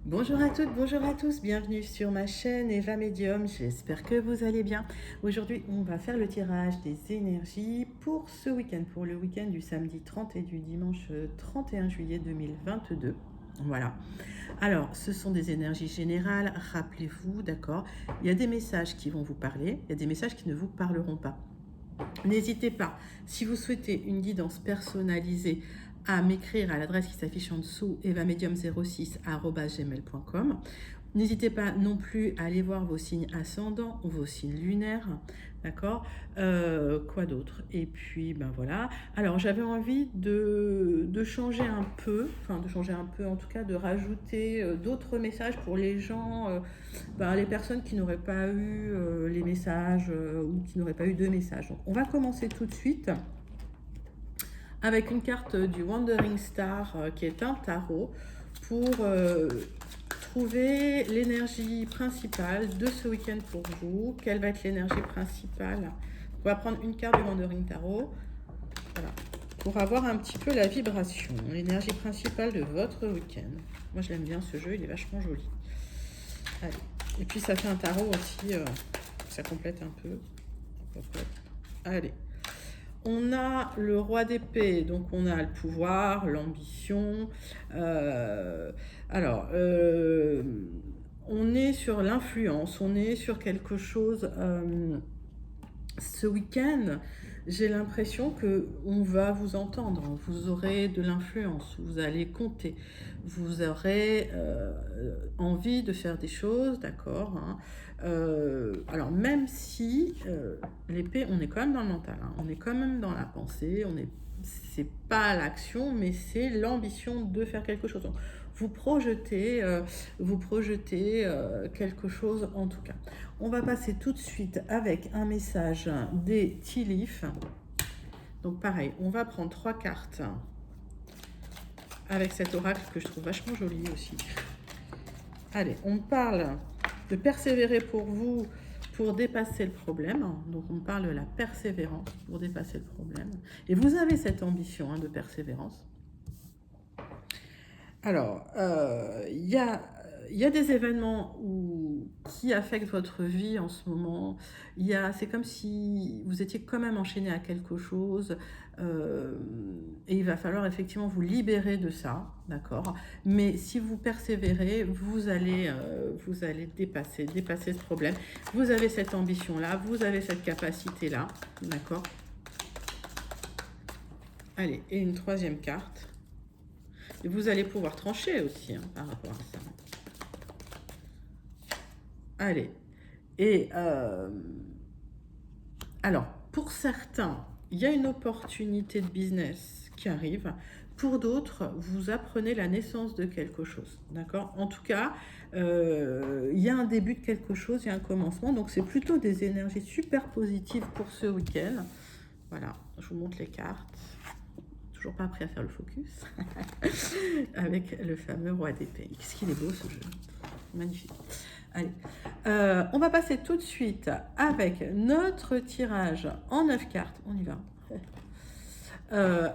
Bonjour à toutes, bonjour à tous, bienvenue sur ma chaîne Eva Medium, j'espère que vous allez bien. Aujourd'hui, on va faire le tirage des énergies pour ce week-end, pour le week-end du samedi 30 et du dimanche 31 juillet 2022. Voilà. Alors, ce sont des énergies générales, rappelez-vous, d'accord? Il y a des messages qui vont vous parler, il y a des messages qui ne vous parleront pas. N'hésitez pas, si vous souhaitez une guidance personnalisée, à m'écrire à l'adresse qui s'affiche en dessous, evamedium06@gmail.com. N'hésitez pas non plus à aller voir vos signes ascendants ou vos signes lunaires, d'accord. Quoi d'autre? Et puis, ben voilà. Alors, j'avais envie de changer un peu, enfin de changer un peu en tout cas, de rajouter d'autres messages pour les gens, les personnes qui n'auraient pas eu les messages ou qui n'auraient pas eu de messages. Donc, on va commencer tout de suite avec une carte du Wandering Star qui est un tarot pour trouver l'énergie principale de ce week-end pour vous. Quelle va être l'énergie principale? On va prendre une carte du Wandering Tarot, voilà, pour avoir un petit peu la vibration, l'énergie principale de votre week-end. Moi, je l'aime bien ce jeu, il est vachement joli. Allez. Et puis, ça fait un tarot aussi, ça complète un peu. Allez. On a le roi d'épée, donc on a le pouvoir, l'ambition. On est sur l'influence, on est sur quelque chose. Ce week-end, j'ai l'impression que on va vous entendre, vous aurez de l'influence, vous allez compter, vous aurez envie de faire des choses, d'accord, hein. Alors même si l'épée, on est quand même dans le mental, hein, on est quand même dans la pensée, c'est pas l'action, mais c'est l'ambition de faire quelque chose. Donc, vous projetez quelque chose en tout cas. On va passer tout de suite avec un message des Tea Leaf. Donc pareil, on va prendre 3 cartes avec cet oracle que je trouve vachement joli aussi. Allez, on parle de persévérer pour vous pour dépasser le problème. Donc on parle de la persévérance pour dépasser le problème. Et vous avez cette ambition de persévérance. Alors, il y a des événements qui affectent votre vie en ce moment. C'est comme si vous étiez quand même enchaîné à quelque chose, et il va falloir effectivement vous libérer de ça, d'accord. Mais si vous persévérez, vous allez dépasser ce problème. Vous avez cette ambition-là, vous avez cette capacité-là, d'accord. Allez, et une troisième carte. Et vous allez pouvoir trancher aussi par rapport à ça. Allez. Et alors, pour certains, il y a une opportunité de business qui arrive. Pour d'autres, vous apprenez la naissance de quelque chose. D'accord? En tout cas, il y a un début de quelque chose, il y a un commencement. Donc, c'est plutôt des énergies super positives pour ce week-end. Voilà, je vous montre les cartes. Toujours pas prêt à faire le focus. Avec le fameux roi d'épée. Qu'est-ce qu'il est beau ce jeu. Magnifique. Allez, on va passer tout de suite avec notre tirage en 9 cartes. On y va.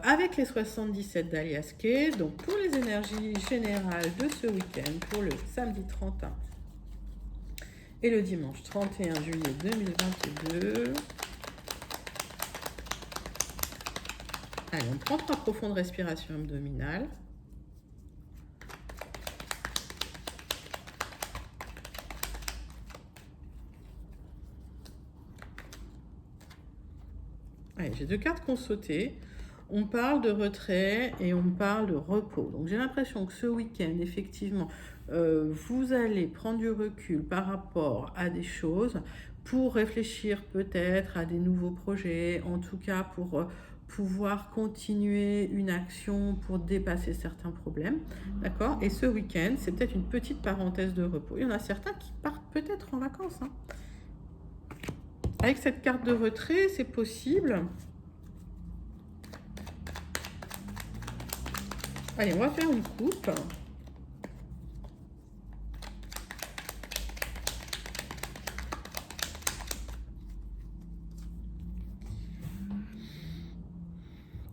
Avec les 77 d'Alias Kay, donc pour les énergies générales de ce week-end, pour le samedi 31 et le dimanche 31 juillet 2022. Allez, on prend 3 profondes respirations abdominales. Allez, j'ai 2 cartes qui ont sauté. On parle de retrait et on parle de repos. Donc j'ai l'impression que ce week-end, effectivement, vous allez prendre du recul par rapport à des choses pour réfléchir peut-être à des nouveaux projets, en tout cas pour pouvoir continuer une action pour dépasser certains problèmes. D'accord. Et ce week-end, c'est peut-être une petite parenthèse de repos. Il y en a certains qui partent peut-être en vacances, hein. Avec cette carte de retrait, c'est possible. Allez, on va faire une coupe.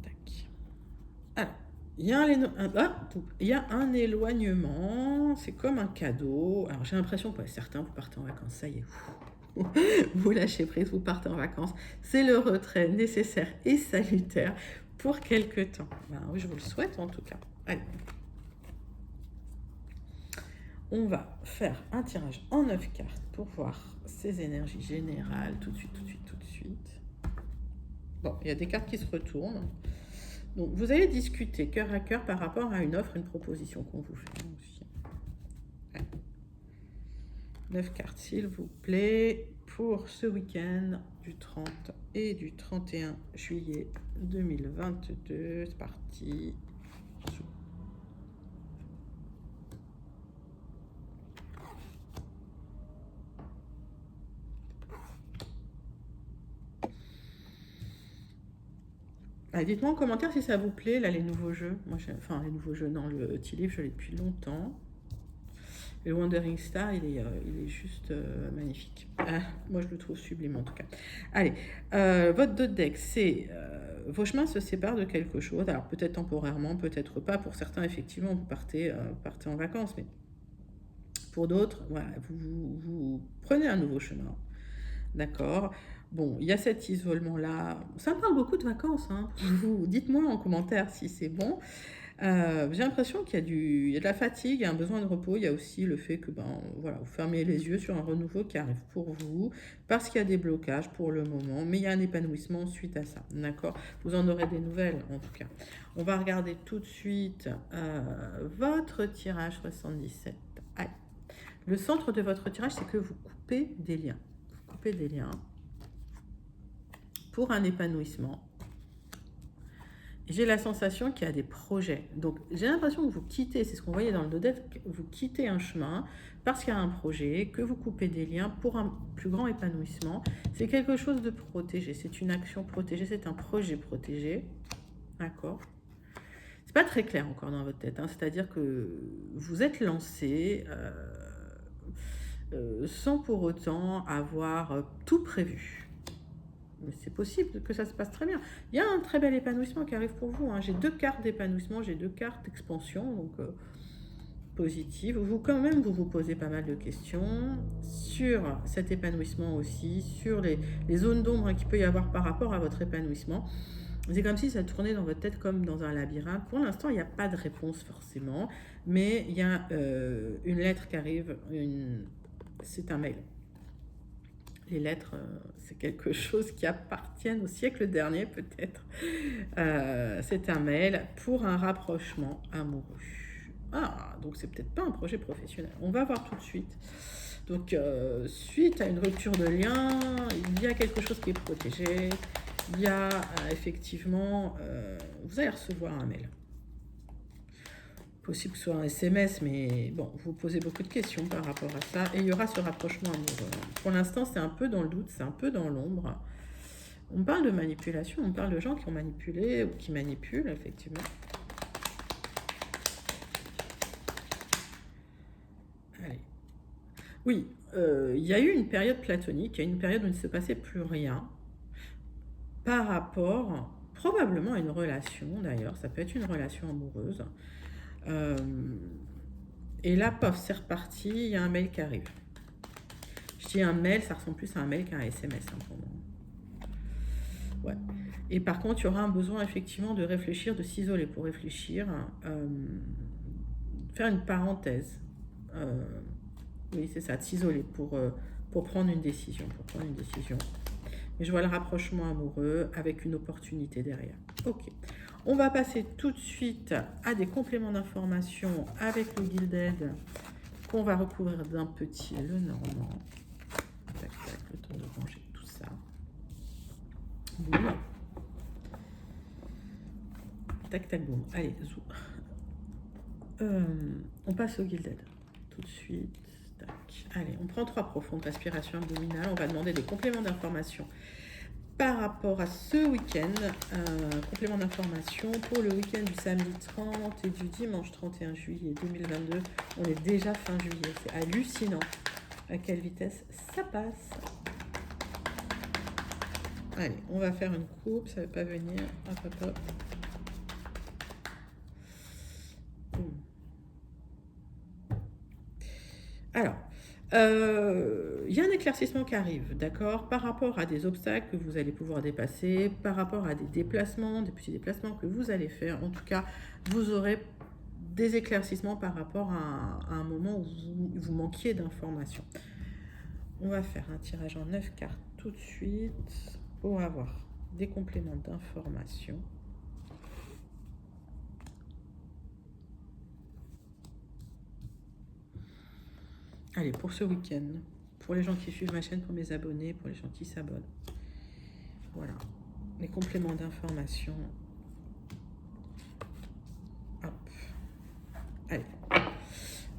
Tac. Alors, il y a il y a un éloignement, c'est comme un cadeau. Alors j'ai l'impression que certains, vous partez en vacances, ça y est, vous lâchez prise, vous partez en vacances. C'est le retrait nécessaire et salutaire pour quelque temps. Ben, oui, je vous le souhaite en tout cas. Allez. On va faire un tirage en 9 cartes pour voir ces énergies générales tout de suite, tout de suite, tout de suite. Bon, il y a des cartes qui se retournent. Donc, vous allez discuter cœur à cœur par rapport à une offre, une proposition qu'on vous fait aussi. Allez. 9 cartes, s'il vous plaît, pour ce week-end du 30 et du 31 juillet 2022. C'est parti. Dites-moi en commentaire si ça vous plaît, là, les nouveaux jeux. Moi, enfin, les nouveaux jeux, non, le petit livre, je l'ai depuis longtemps. Et le Wandering Star, il est juste magnifique. Moi, je le trouve sublime, en tout cas. Allez, votre dos de deck, c'est... vos chemins se séparent de quelque chose. Alors, peut-être temporairement, peut-être pas. Pour certains, effectivement, vous partez en vacances. Mais pour d'autres, voilà, vous prenez un nouveau chemin. D'accord. Bon, il y a cet isolement-là. Ça me parle beaucoup de vacances, hein. Dites-moi en commentaire si c'est bon. J'ai l'impression qu'il y a de la fatigue, il y a un besoin de repos. Il y a aussi le fait que voilà, vous fermez les yeux sur un renouveau qui arrive pour vous, parce qu'il y a des blocages pour le moment, mais il y a un épanouissement suite à ça. D'accord. Vous en aurez des nouvelles, en tout cas. On va regarder tout de suite votre tirage 77. Allez. Le centre de votre tirage, c'est que vous coupez des liens. Vous coupez des liens pour un épanouissement. J'ai la sensation qu'il y a des projets. Donc, j'ai l'impression que vous quittez, c'est ce qu'on voyait dans le dodet, vous quittez un chemin parce qu'il y a un projet, que vous coupez des liens pour un plus grand épanouissement. C'est quelque chose de protégé, c'est une action protégée, c'est un projet protégé. D'accord. C'est pas très clair encore dans votre tête, hein. C'est-à-dire que vous êtes lancé sans pour autant avoir tout prévu. Mais c'est possible que ça se passe très bien. Il y a un très bel épanouissement qui arrive pour vous, hein. J'ai 2 cartes d'épanouissement, j'ai 2 cartes d'expansion, donc positives. Vous vous posez pas mal de questions sur cet épanouissement aussi, sur les zones d'ombre qu'il peut y avoir par rapport à votre épanouissement. C'est comme si ça tournait dans votre tête comme dans un labyrinthe. Pour l'instant, il n'y a pas de réponse forcément, mais il y a une lettre qui arrive, c'est un mail. Les lettres, c'est quelque chose qui appartient au siècle dernier peut-être. C'est un mail pour un rapprochement amoureux. Ah, donc c'est peut-être pas un projet professionnel. On va voir tout de suite. Donc, suite à une rupture de lien, il y a quelque chose qui est protégé. Il y a effectivement, vous allez recevoir un mail. Possible que ce soit un SMS, mais bon, vous posez beaucoup de questions par rapport à ça. Et il y aura ce rapprochement amoureux. Pour l'instant, c'est un peu dans le doute, c'est un peu dans l'ombre. On parle de manipulation, on parle de gens qui ont manipulé ou qui manipulent, effectivement. Allez. Oui, il y a eu une période platonique, il y a une période où il ne se passait plus rien par rapport, probablement à une relation d'ailleurs, ça peut être une relation amoureuse. Et là, pof, c'est reparti, il y a un mail qui arrive. Je dis un mail, ça ressemble plus à un mail qu'à un SMS, hein, pour moi. Ouais. Et par contre, il y aura un besoin effectivement de réfléchir, de s'isoler pour réfléchir, faire une parenthèse. Oui, c'est ça, de s'isoler pour prendre une décision. Mais je vois le rapprochement amoureux avec une opportunité derrière. Ok. On va passer tout de suite à des compléments d'information avec le Gilded qu'on va recouvrir d'un petit Lenormand. Tac, tac, le temps de ranger tout ça. Boum. Tac, tac, boum. Allez, zou. On passe au Gilded tout de suite. Tac. Allez, on prend 3 profondes respirations abdominales. On va demander des compléments d'information par rapport à ce week-end, complément d'information pour le week-end du samedi 30 et du dimanche 31 juillet 2022. On est déjà fin juillet, c'est hallucinant à quelle vitesse ça passe. Allez, on va faire une coupe, ça ne veut pas venir. Hop, hop, hop. Alors, il y a un éclaircissement qui arrive, d'accord? Par rapport à des obstacles que vous allez pouvoir dépasser, par rapport à des déplacements, des petits déplacements que vous allez faire. En tout cas, vous aurez des éclaircissements par rapport à un moment où vous manquiez d'informations. On va faire un tirage en 9 cartes tout de suite pour avoir des compléments d'informations. Allez, pour ce week-end, pour les gens qui suivent ma chaîne, pour mes abonnés, pour les gens qui s'abonnent. Voilà, les compléments d'information. Hop. Allez.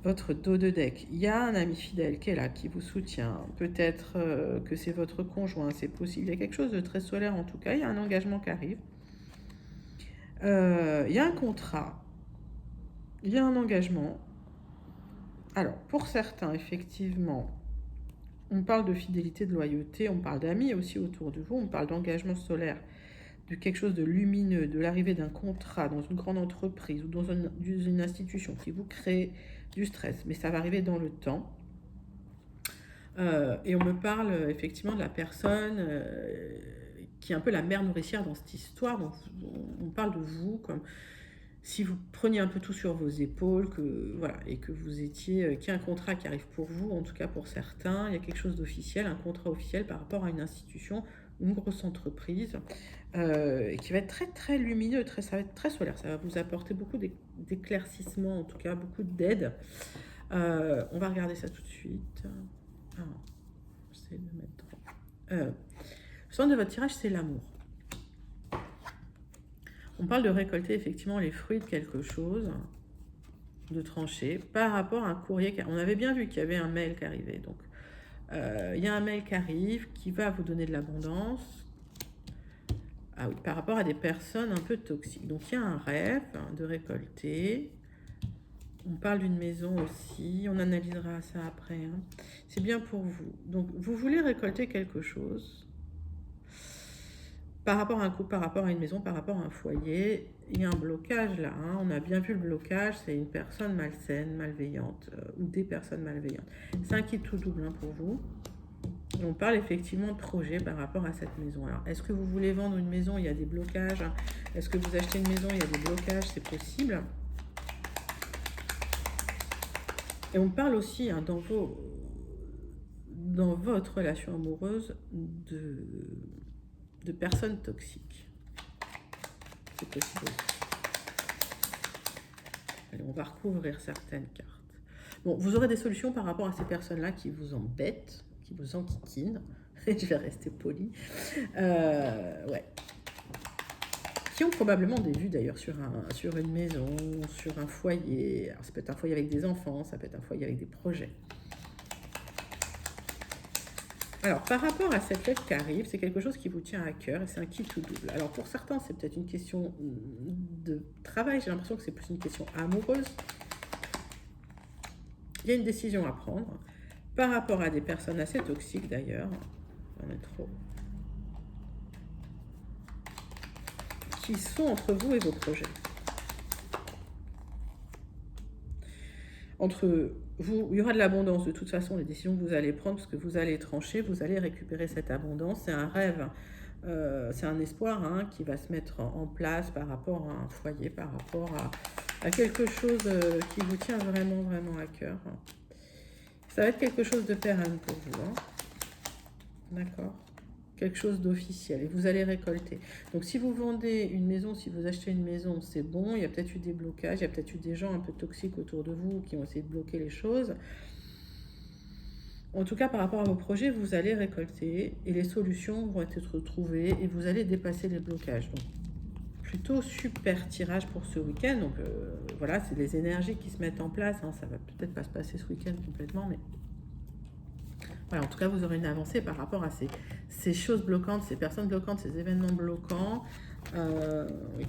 Votre dos de deck. Il y a un ami fidèle qui est là, qui vous soutient. Peut-être que c'est votre conjoint, c'est possible. Il y a quelque chose de très solaire en tout cas. Il y a un engagement qui arrive. Il y a un contrat. Il y a un engagement. Alors, pour certains, effectivement, on parle de fidélité, de loyauté, on parle d'amis aussi autour de vous, on parle d'engagement solaire, de quelque chose de lumineux, de l'arrivée d'un contrat dans une grande entreprise ou dans une institution qui vous crée du stress, mais ça va arriver dans le temps. Et on me parle effectivement de la personne qui est un peu la mère nourricière dans cette histoire, donc on parle de vous comme si vous preniez un peu tout sur vos épaules, que, voilà, et que vous étiez, qu'il y a un contrat qui arrive pour vous, en tout cas pour certains, il y a quelque chose d'officiel, un contrat officiel par rapport à une institution, une grosse entreprise, qui va être très très lumineux, ça va être très solaire, ça va vous apporter beaucoup d'éclaircissements, en tout cas beaucoup d'aide. On va regarder ça tout de suite. Alors, j'essaie de mettre... le centre de votre tirage, c'est l'amour. On parle de récolter effectivement les fruits de quelque chose, de trancher, par rapport à un courrier. On avait bien vu qu'il y avait un mail qui arrivait. Donc, il y a un mail qui arrive, qui va vous donner de l'abondance. Ah oui, par rapport à des personnes un peu toxiques. Donc, il y a un rêve de récolter. On parle d'une maison aussi. On analysera ça après. Hein. C'est bien pour vous. Donc, vous voulez récolter quelque chose. Par rapport à un couple, par rapport à une maison, par rapport à un foyer, il y a un blocage là. Hein. On a bien vu le blocage, c'est une personne malsaine, malveillante, ou des personnes malveillantes. C'est un kit tout double hein, pour vous. Et on parle effectivement de projet par rapport à cette maison. Alors, est-ce que vous voulez vendre une maison? Il y a des blocages. Est-ce que vous achetez une maison? Il y a des blocages, c'est possible. Et on parle aussi hein, dans votre relation amoureuse de personnes toxiques. C'est possible aussi. Allez, on va recouvrir certaines cartes. Bon, vous aurez des solutions par rapport à ces personnes-là qui vous embêtent, qui vous enquiquinent. Je vais rester poli. Ouais. Qui ont probablement des vues d'ailleurs sur une maison, sur un foyer. Alors, ça peut être un foyer avec des enfants, ça peut être un foyer avec des projets. Alors, par rapport à cette lettre qui arrive, c'est quelque chose qui vous tient à cœur et c'est un kit tout double. Alors, pour certains, c'est peut-être une question de travail. J'ai l'impression que c'est plus une question amoureuse. Il y a une décision à prendre par rapport à des personnes assez toxiques d'ailleurs. Il y en a trop. Qui sont entre vous et vos projets. Entre vous, il y aura de l'abondance de toute façon, les décisions que vous allez prendre, parce que vous allez trancher, vous allez récupérer cette abondance. C'est un rêve, c'est un espoir hein, qui va se mettre en place par rapport à un foyer, par rapport à quelque chose qui vous tient vraiment, vraiment à cœur. Ça va être quelque chose de pérenne pour vous. Hein. D'accord ? Quelque chose d'officiel et vous allez récolter. Donc si vous vendez une maison, si vous achetez une maison, c'est bon, il y a peut-être eu des blocages, il y a peut-être eu des gens un peu toxiques autour de vous qui ont essayé de bloquer les choses. En tout cas, par rapport à vos projets, vous allez récolter et les solutions vont être trouvées et vous allez dépasser les blocages. Donc plutôt super tirage pour ce week-end. Donc voilà, c'est les énergies qui se mettent en place. Hein. Ça va peut-être pas se passer ce week-end complètement, mais... Voilà, en tout cas, vous aurez une avancée par rapport à ces choses bloquantes, ces personnes bloquantes, ces événements bloquants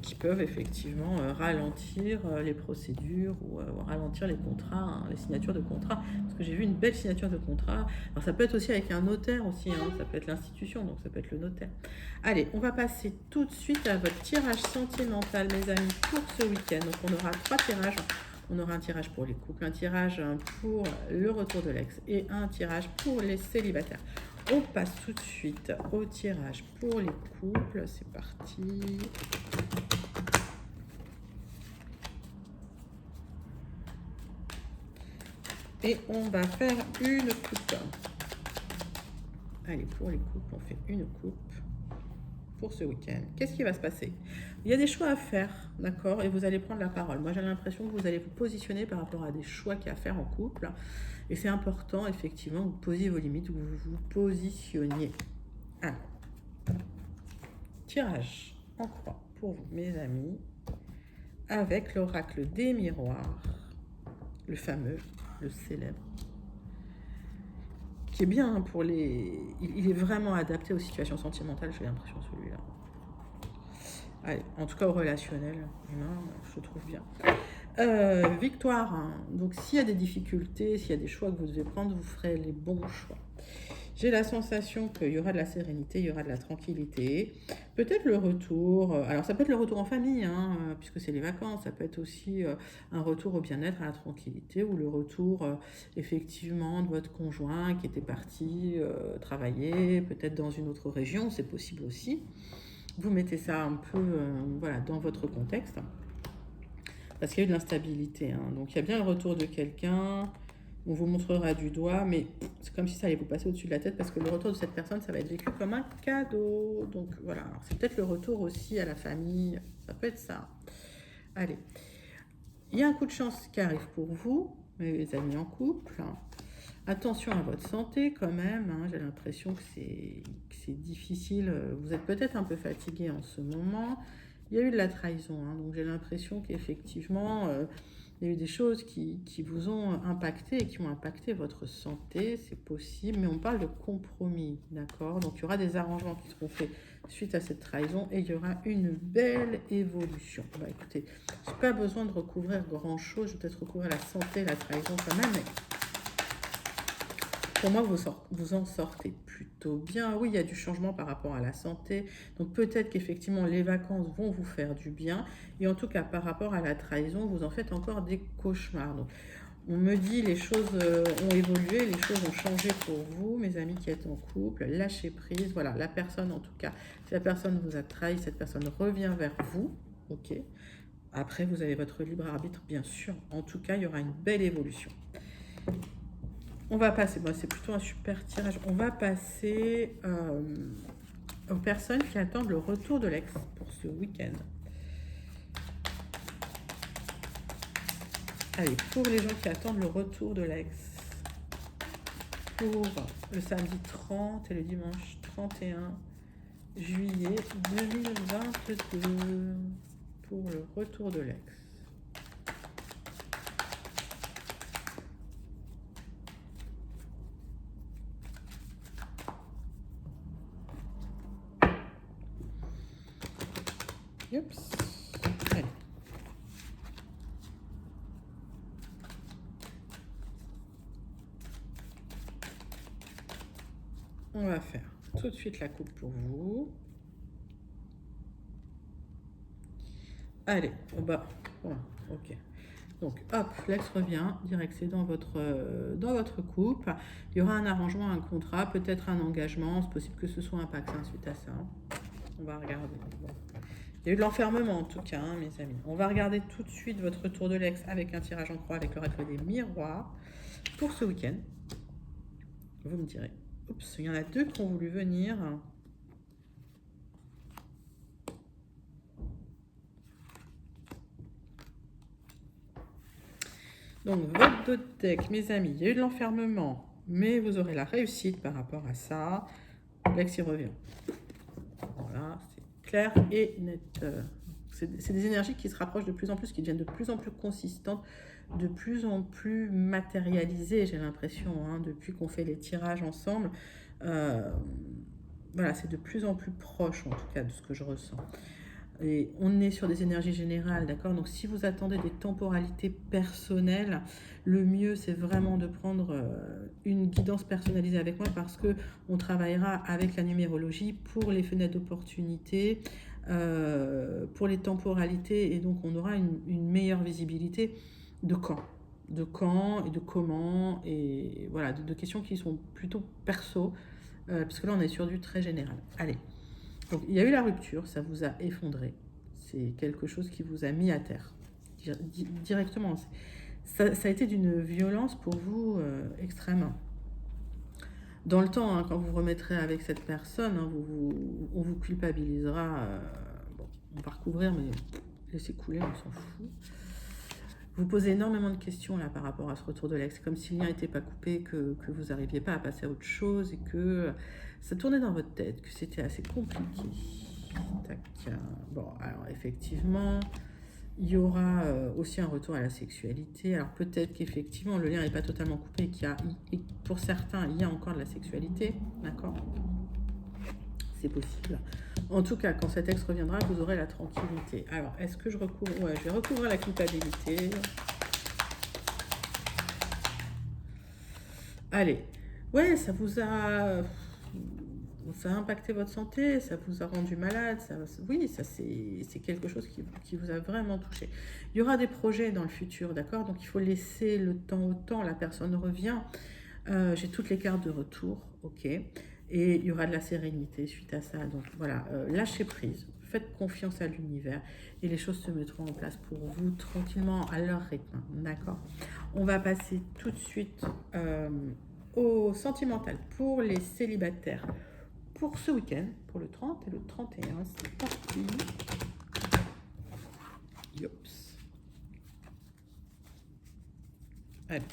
qui peuvent effectivement ralentir les procédures ou ralentir les contrats, hein, les signatures de contrats. Parce que j'ai vu une belle signature de contrat. Alors, ça peut être aussi avec un notaire aussi, hein, ça peut être l'institution, donc ça peut être le notaire. Allez, on va passer tout de suite à votre tirage sentimental, mes amis, pour ce week-end. Donc, on aura 3 tirages On aura un tirage pour les couples, un tirage pour le retour de l'ex et un tirage pour les célibataires. On passe tout de suite au tirage pour les couples. C'est parti. Et on va faire une coupe. Allez, pour les coupes, on fait une coupe pour ce week-end. Qu'est-ce qui va se passer? Il y a des choix à faire, d'accord? Et vous allez prendre la parole. Moi, j'ai l'impression que vous allez vous positionner par rapport à des choix qu'il y a à faire en couple. Et c'est important, effectivement, que vous posiez vos limites, que vous vous positionniez. Alors, tirage en croix pour vous, mes amis, avec l'oracle des miroirs, le fameux, le célèbre, qui est bien pour les... Il est vraiment adapté aux situations sentimentales, j'ai l'impression, celui-là. Allez, en tout cas au relationnel humain, je trouve bien. Victoire, hein. Donc s'il y a des difficultés, s'il y a des choix que vous devez prendre, vous ferez les bons choix. J'ai la sensation qu'il y aura de la sérénité, il y aura de la tranquillité. Peut-être le retour, alors ça peut être le retour en famille, hein, puisque c'est les vacances, ça peut être aussi un retour au bien-être, à la tranquillité, ou le retour effectivement de votre conjoint qui était parti travailler, peut-être dans une autre région, c'est possible aussi. Vous mettez ça un peu voilà, dans votre contexte, parce qu'il y a eu de l'instabilité. Hein. Donc il y a bien le retour de quelqu'un, on vous montrera du doigt, mais c'est comme si ça allait vous passer au-dessus de la tête, parce que le retour de cette personne, ça va être vécu comme un cadeau. Donc voilà, alors c'est peut-être le retour aussi à la famille, ça peut être ça. Allez, il y a un coup de chance qui arrive pour vous, mes amis en couple. Attention à votre santé quand même, hein. J'ai l'impression que c'est difficile. Vous êtes peut-être un peu fatigué en ce moment. Il y a eu de la trahison, hein, donc j'ai l'impression qu'effectivement, il y a eu des choses qui vous ont impacté et qui ont impacté votre santé, c'est possible, mais on parle de compromis, d'accord? Donc il y aura des arrangements qui seront faits suite à cette trahison et il y aura une belle évolution. Bah écoutez, j'ai pas besoin de recouvrir grand-chose, je vais peut-être recouvrir la santé, la trahison quand même, mais pour moi, vous en sortez plutôt bien. Oui, il y a du changement par rapport à la santé. Donc peut-être qu'effectivement, les vacances vont vous faire du bien. Et en tout cas, par rapport à la trahison, vous en faites encore des cauchemars. Donc, on me dit les choses ont évolué, les choses ont changé pour vous, mes amis qui êtes en couple. Lâchez prise. Voilà, la personne en tout cas, si la personne vous a trahi, cette personne revient vers vous. Ok. Après, vous avez votre libre arbitre, bien sûr. En tout cas, il y aura une belle évolution. On va passer, bon, c'est plutôt un super tirage, on va passer aux personnes qui attendent le retour de l'ex pour ce week-end. Allez, pour les gens qui attendent le retour de l'ex, pour le samedi 30 et le dimanche 31 juillet 2022, pour le retour de l'ex. Oups. Allez. On va faire tout de suite la coupe pour vous. Allez, au bas. Voilà, ok. Donc, hop, l'ex revient, direct, c'est dans votre couple. Il y aura un arrangement, un contrat, peut-être un engagement. C'est possible que ce soit un pacte suite à ça. On va regarder. Bon. Il y a eu de l'enfermement en tout cas, hein, mes amis. On va regarder tout de suite votre retour de l'ex avec un tirage en croix avec l'oracle des miroirs pour ce week-end. Vous me direz. Oups, il y en a deux qui ont voulu venir. Donc, votre deck, mes amis, il y a eu de l'enfermement, mais vous aurez la réussite par rapport à ça. L'ex y revient. Voilà, c'est clair et net. C'est des énergies qui se rapprochent de plus en plus, qui deviennent de plus en plus consistantes, de plus en plus matérialisées, j'ai l'impression, hein, depuis qu'on fait les tirages ensemble. Voilà, c'est de plus en plus proche, en tout cas, de ce que je ressens. Et on est sur des énergies générales, d'accord? Donc, si vous attendez des temporalités personnelles, le mieux, c'est vraiment de prendre une guidance personnalisée avec moi parce que on travaillera avec la numérologie pour les fenêtres d'opportunité, pour les temporalités et donc on aura une meilleure visibilité de quand. De quand et de comment, et voilà, de questions qui sont plutôt perso, parce que là on est sur du très général. Allez, donc il y a eu la rupture, ça vous a effondré, c'est quelque chose qui vous a mis à terre, directement. Ça a été d'une violence pour vous extrême. Dans le temps, hein, quand vous remettrez avec cette personne, hein, on vous culpabilisera. Bon, on va recouvrir, mais laissez couler, on s'en fout. Vous posez énormément de questions là par rapport à ce retour de l'ex, comme si le lien n'était pas coupé, que vous n'arriviez pas à passer à autre chose et que ça tournait dans votre tête, que c'était assez compliqué. Tac. Bon, alors effectivement, il y aura aussi un retour à la sexualité. Alors peut-être qu'effectivement le lien n'est pas totalement coupé, et pour certains il y a encore de la sexualité, d'accord? C'est possible. En tout cas, quand cet ex reviendra, vous aurez la tranquillité. Alors, est-ce que je recouvre? Ouais, je vais recouvrir la culpabilité. Allez. Ouais, ça a impacté votre santé, ça vous a rendu malade, oui, ça c'est quelque chose qui vous a vraiment touché. Il y aura des projets dans le futur, d'accord? Donc il faut laisser le temps au temps, la personne revient. J'ai toutes les cartes de retour, ok? Et il y aura de la sérénité suite à ça. Donc voilà, lâchez prise, faites confiance à l'univers et les choses se mettront en place pour vous tranquillement à leur rythme, d'accord? On va passer tout de suite au sentimental pour les célibataires. Pour ce week-end, pour le 30 et le 31, c'est parti. Yops. Allez.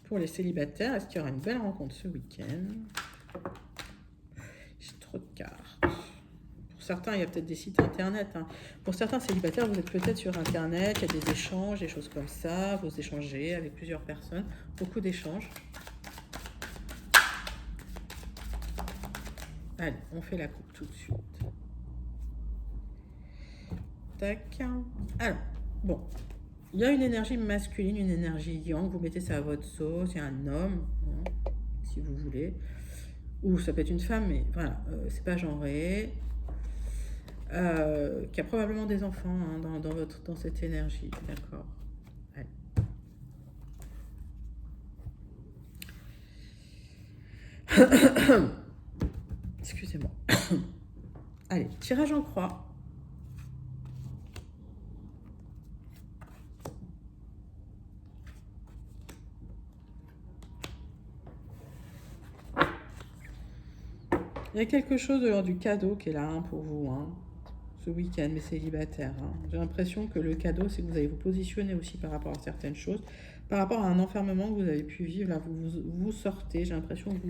Pour les célibataires, est-ce qu'il y aura une belle rencontre ce week-end? J'ai trop de cartes. Pour certains, il y a peut-être des sites internet. Hein. Pour certains célibataires, vous êtes peut-être sur internet, il y a des échanges, des choses comme ça. Vous échangez avec plusieurs personnes. Beaucoup d'échanges. Allez, on fait la coupe tout de suite. Tac. Alors, bon. Il y a une énergie masculine, une énergie yang. Vous mettez ça à votre sauce. Il y a un homme, hein, si vous voulez. Ou ça peut être une femme, mais voilà, c'est pas genré. Qui a probablement des enfants hein, dans cette énergie. D'accord. Excusez-moi. Allez, tirage en croix. Il y a quelque chose de l'ordre du cadeau qui est là hein, pour vous, hein, ce week-end, mes célibataires. Hein. J'ai l'impression que le cadeau, c'est que vous allez vous positionner aussi par rapport à certaines choses, par rapport à un enfermement que vous avez pu vivre. Là, vous sortez, j'ai l'impression que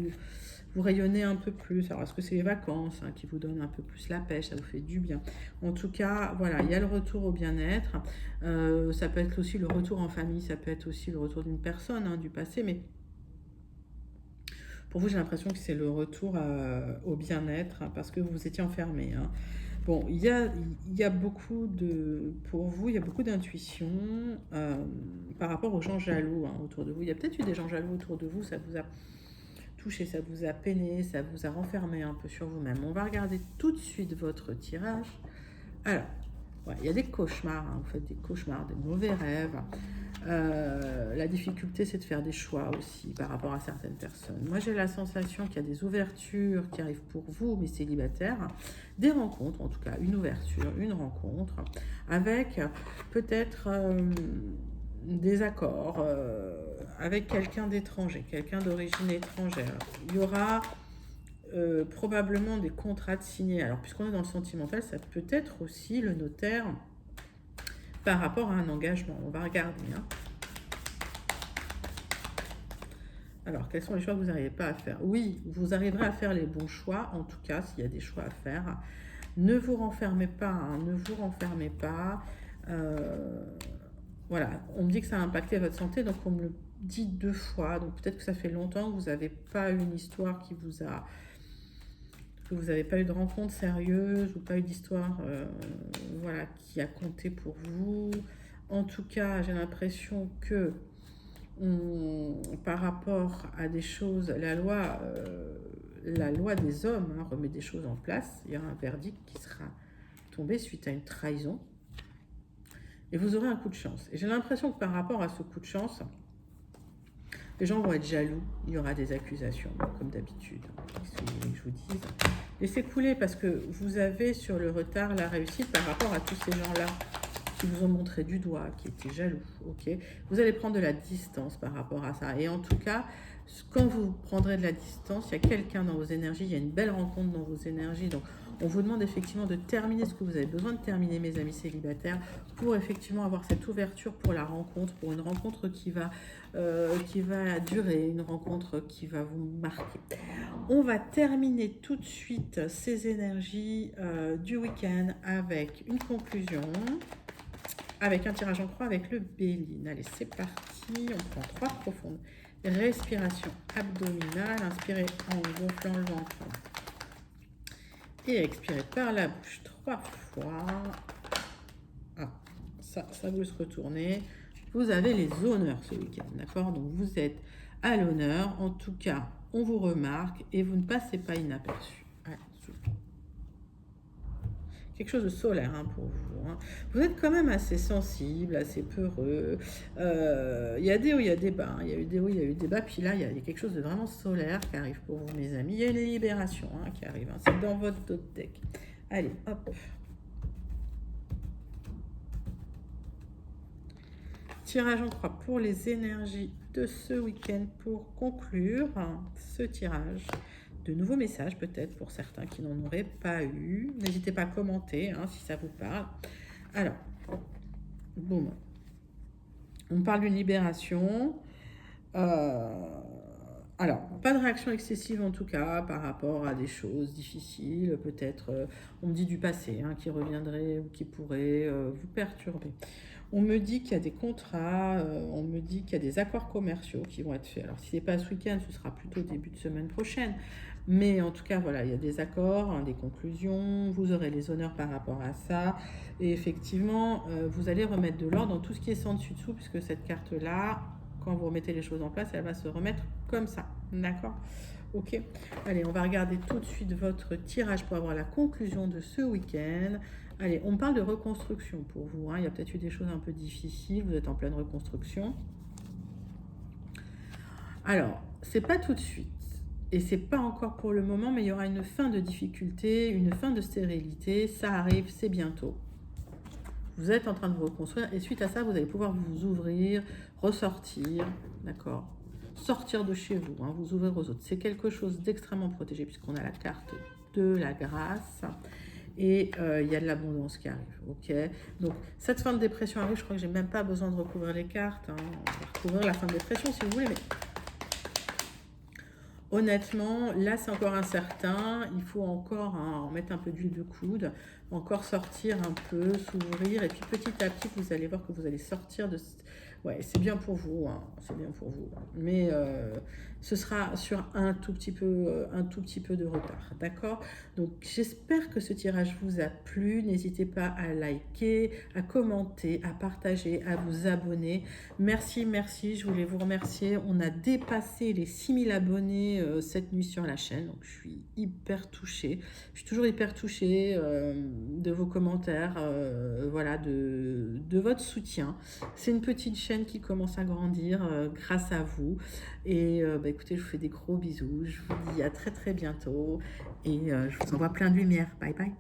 vous rayonnez un peu plus. Alors, est-ce que c'est les vacances hein, qui vous donnent un peu plus la pêche, ça vous fait du bien? En tout cas, voilà, il y a le retour au bien-être. Ça peut être aussi le retour en famille, ça peut être aussi le retour d'une personne hein, du passé, mais pour vous, j'ai l'impression que c'est le retour au bien-être hein, parce que vous étiez enfermé. Hein. Bon, il y a beaucoup de... Pour vous, il y a beaucoup d'intuition par rapport aux gens jaloux hein, autour de vous. Il y a peut-être eu des gens jaloux autour de vous, ça vous a touché, ça vous a peiné, ça vous a renfermé un peu sur vous-même. On va regarder tout de suite votre tirage. Alors, ouais, il y a des cauchemars, hein, vous faites des cauchemars, des mauvais rêves. La difficulté, c'est de faire des choix aussi par rapport à certaines personnes. Moi, j'ai la sensation qu'il y a des ouvertures qui arrivent pour vous, mes célibataires, des rencontres, en tout cas une ouverture, une rencontre, avec peut-être des accords avec quelqu'un d'étranger, quelqu'un d'origine étrangère. Il y aura probablement des contrats de signés. Alors, puisqu'on est dans le sentimental, ça peut être aussi le notaire par rapport à un engagement. On va regarder. Hein. Alors, quels sont les choix que vous n'arrivez pas à faire? Oui, vous arriverez à faire les bons choix, en tout cas, s'il y a des choix à faire. Ne vous renfermez pas, hein, ne vous renfermez pas. Voilà, on me dit que ça a impacté votre santé, donc on me le dit 2 fois. Donc peut-être que ça fait longtemps que vous n'avez pas eu une histoire qui vous a... que vous n'avez pas eu de rencontre sérieuse ou pas eu d'histoire voilà, qui a compté pour vous. En tout cas, j'ai l'impression que par rapport à des choses, la loi des hommes hein, remet des choses en place. Il y a un verdict qui sera tombé suite à une trahison. et vous aurez un coup de chance. Et j'ai l'impression que par rapport à ce coup de chance, les gens vont être jaloux, il y aura des accusations, comme d'habitude. Qu'est-ce que vous voulez que je vous dise? Laissez couler parce que vous avez sur le retard la réussite par rapport à tous ces gens-là qui vous ont montré du doigt, qui étaient jaloux. Ok, vous allez prendre de la distance par rapport à ça. Et en tout cas, quand vous prendrez de la distance, il y a quelqu'un dans vos énergies, il y a une belle rencontre dans vos énergies. Donc, on vous demande effectivement de terminer ce que vous avez besoin de terminer, mes amis célibataires, pour effectivement avoir cette ouverture pour la rencontre, pour une rencontre qui va durer, une rencontre qui va vous marquer. On va terminer tout de suite ces énergies du week-end avec une conclusion, avec un tirage en croix avec le Béline. Allez, c'est parti. On prend 3 profondes respirations abdominales. Inspirez en gonflant le ventre. Et expirez par la bouche 3 fois. Ah, ça vous se retournez. Vous avez les honneurs ce week-end, d'accord? Donc vous êtes à l'honneur. En tout cas, on vous remarque et vous ne passez pas inaperçu. Allez, souffle. Quelque chose de solaire hein, pour vous. Hein. Vous êtes quand même assez sensible, assez peureux. Il y a des hauts, il y a des bas. Hein. Il y a eu des hauts, il y a eu des bas. Puis là, il y a quelque chose de vraiment solaire qui arrive pour vous, mes amis. Il y a une libération hein, qui arrive. Hein. C'est dans votre deck. Allez, hop. Tirage en croix pour les énergies de ce week-end pour conclure ce tirage. De nouveaux messages peut-être pour certains qui n'en auraient pas eu. N'hésitez pas à commenter hein, si ça vous parle. Alors, boum. On parle d'une libération. Alors, pas de réaction excessive en tout cas par rapport à des choses difficiles. Peut-être, on me dit du passé hein, qui reviendrait ou qui pourrait vous perturber. On me dit qu'il y a des contrats, on me dit qu'il y a des accords commerciaux qui vont être faits. Alors, si ce n'est pas ce week-end, ce sera plutôt début de semaine prochaine. Mais en tout cas, voilà, il y a des accords, hein, des conclusions. Vous aurez les honneurs par rapport à ça. Et effectivement, vous allez remettre de l'ordre dans tout ce qui est sans dessus-dessous, puisque cette carte-là, quand vous remettez les choses en place, elle va se remettre comme ça. D'accord ? Ok. Allez, on va regarder tout de suite votre tirage pour avoir la conclusion de ce week-end. Allez, on parle de reconstruction pour vous. Hein. Il y a peut-être eu des choses un peu difficiles. Vous êtes en pleine reconstruction. Alors, c'est pas tout de suite. Et c'est pas encore pour le moment, mais il y aura une fin de difficulté, une fin de stérilité. Ça arrive, c'est bientôt. Vous êtes en train de vous reconstruire. Et suite à ça, vous allez pouvoir vous ouvrir, ressortir. D'accord ? Sortir de chez vous, hein, vous ouvrir aux autres. C'est quelque chose d'extrêmement protégé puisqu'on a la carte de la grâce. Et il y a de l'abondance qui arrive, ok? Donc, cette fin de dépression arrive, je crois que j'ai même pas besoin de recouvrir les cartes. Hein. On va recouvrir la fin de dépression si vous voulez, mais honnêtement, là, c'est encore incertain. Il faut encore en mettre un peu d'huile de coude, encore sortir un peu, s'ouvrir. Et puis, petit à petit, vous allez voir que vous allez sortir de... Ouais, c'est bien pour vous, hein, c'est bien pour vous. Mais ce sera sur un tout petit peu de retard, d'accord? Donc, j'espère que ce tirage vous a plu. N'hésitez pas à liker, à commenter, à partager, à vous abonner. Merci, merci. Je voulais vous remercier. On a dépassé les 6000 abonnés cette nuit sur la chaîne. Donc, je suis hyper touchée. Je suis toujours hyper touchée de vos commentaires, voilà, de votre soutien. C'est une petite chaîne qui commence à grandir grâce à vous. Et écoutez, je vous fais des gros bisous. Je vous dis à très très bientôt. Et je vous envoie plein de lumière. Bye bye.